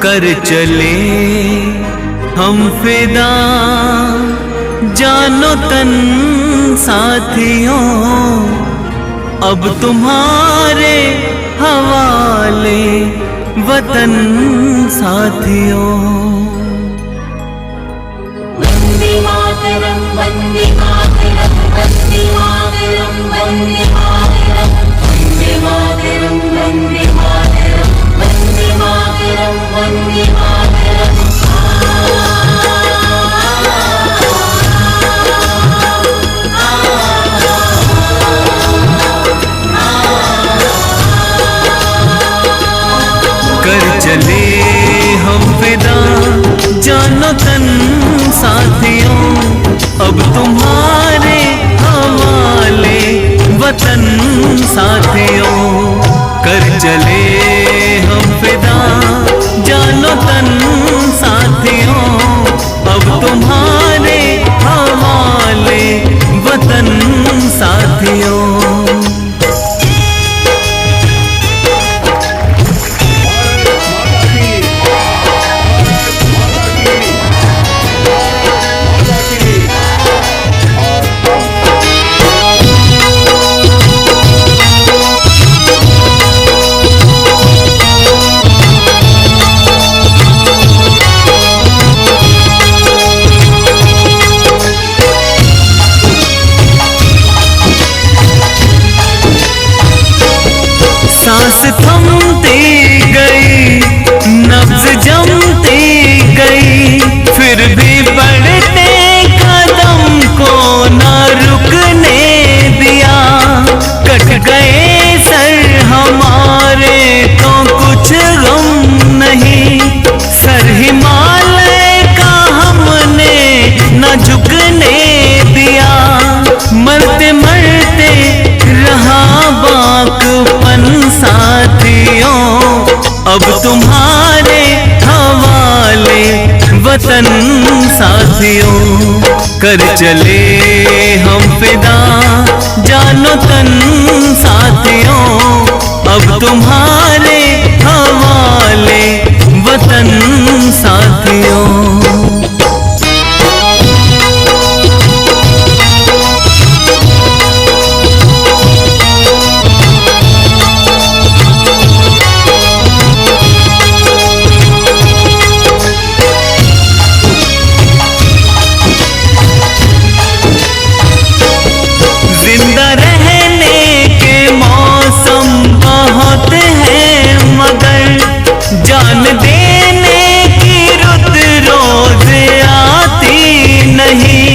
कर चले हम फिदा जानो तन साथियों, अब तुम्हारे हवाले वतन साथियों। वंदे मातरम वंदे मातरम वंदे मातरम वंदे मातरम वंदे मातरम वंदे मातरम वंदे मातरम वंदे मातरम। कर चले हम फिदा जानो तन साथियों, अब तुम्हारे हवाले वतन साथियों। कर चले हम फिदा जानो तन साथियों, अब तुम्हारे हवाले वतन साथियों। सांस थमती गई, नब्ज जमती गई, फिर भी बढ़ते कदम को न रुकने दिया। कट गए सर हमारे तो कुछ गम नहीं, सर हिमालय का हमने न झुकने दिया। मरते मरते रहा बाकपन साथियों, अब तुम्हारे हवाले वतन साथियों। कर चले हम फिदा जानो तन साथियों, अब तुम्हारे हवाले वतन साथियों। जिंदा रहने के मौसम बहुत हैं, मगर जान देने की रुत रोज आती नहीं।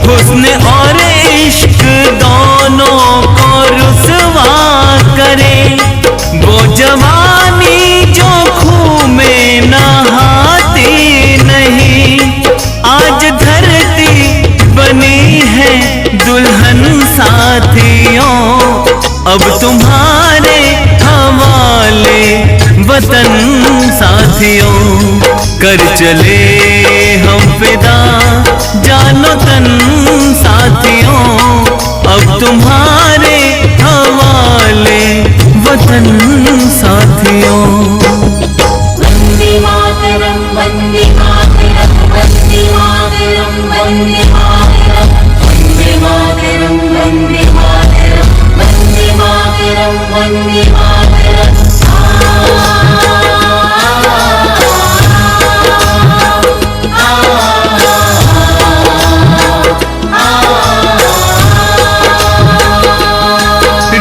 हुस्न और इश्क दोनों को रुसवा करे, वो जवानी जो खून में नहाती नहीं। आज धरती बनी है दुल्हन साथियों, अब तुम्हारे हवाले वतन साथियों। कर चले हम फिदा जानो तन साथियों, अब तुम्हारे हवाले वतन साथियों। वंदे मातरम वंदे मातरम वंदे मातरम वंदे मातरम वंदे मातरम वंदे मातरम वंदे मातरम वंदे मातरम।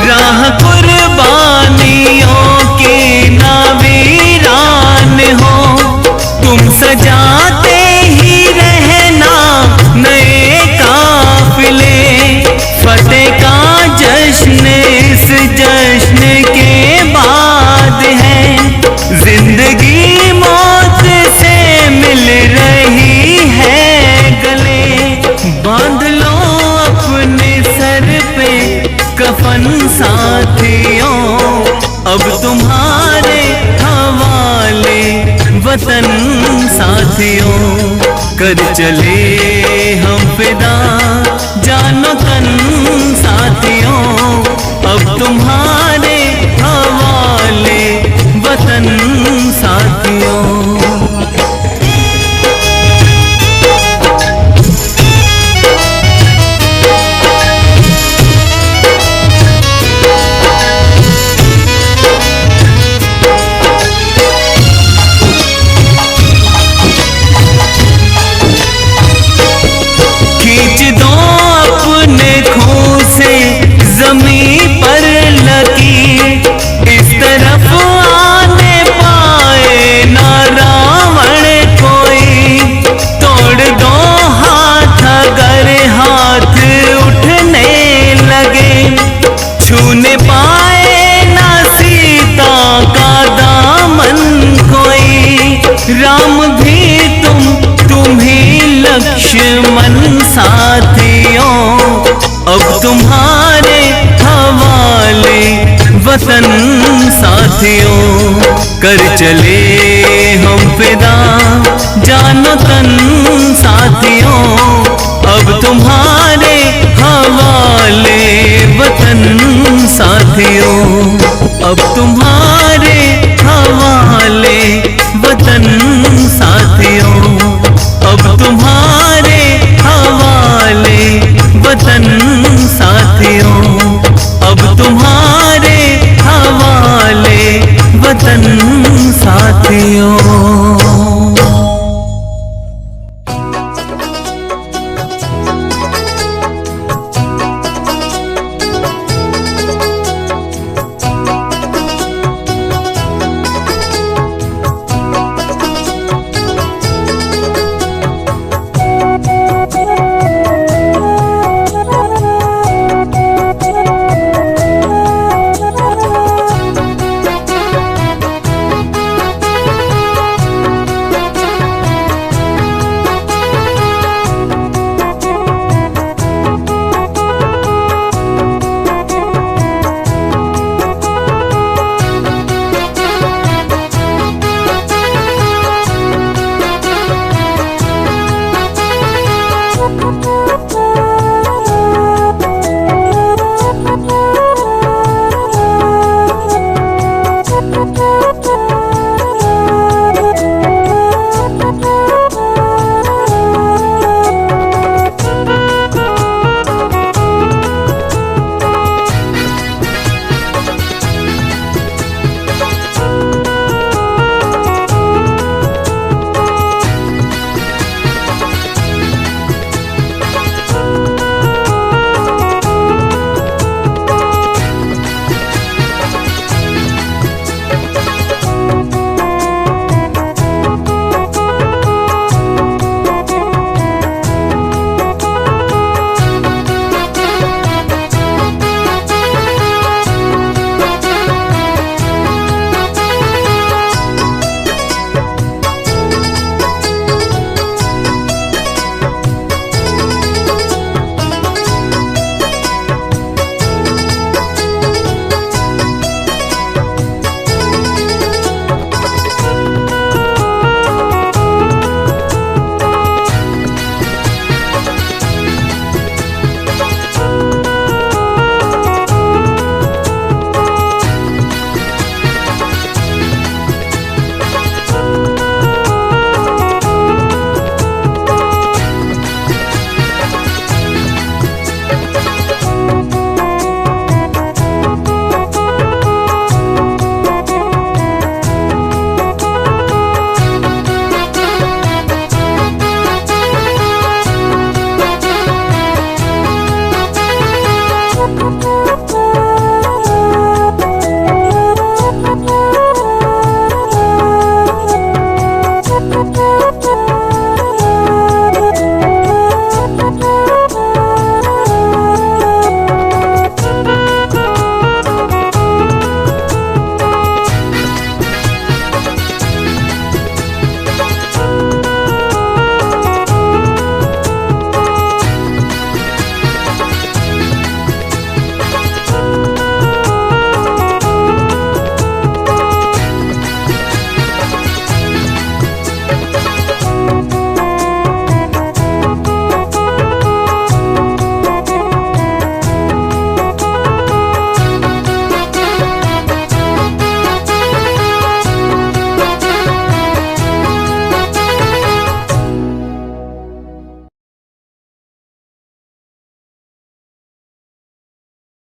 राह कुर्बानियों की ना वीरान हो, तुम सजाते ही रहना नए काफिले। फतेह का जश्न इस जश्न के बाद है, जिंदगी मौत से मिल रही है गले। बांध लो अपने सर पे कफन साथियों, अब तुम्हारे हवाले वतन साथियों। कर चले हम फिदा जानो तन साथियों, अब तुम्हारे हवाले वतन साथियों। राम भी तुम्हें लक्ष्मण साथियों, अब तुम्हारे हवाले वतन साथियों। कर चले हम फिदा जानो तन साथियों, अब तुम्हारे हवाले वतन साथियों, अब तुम्हारे हवाले वतन साथियों, अब तुम्हारे हवाले वतन साथियों, अब तुम्हारे हवाले वतन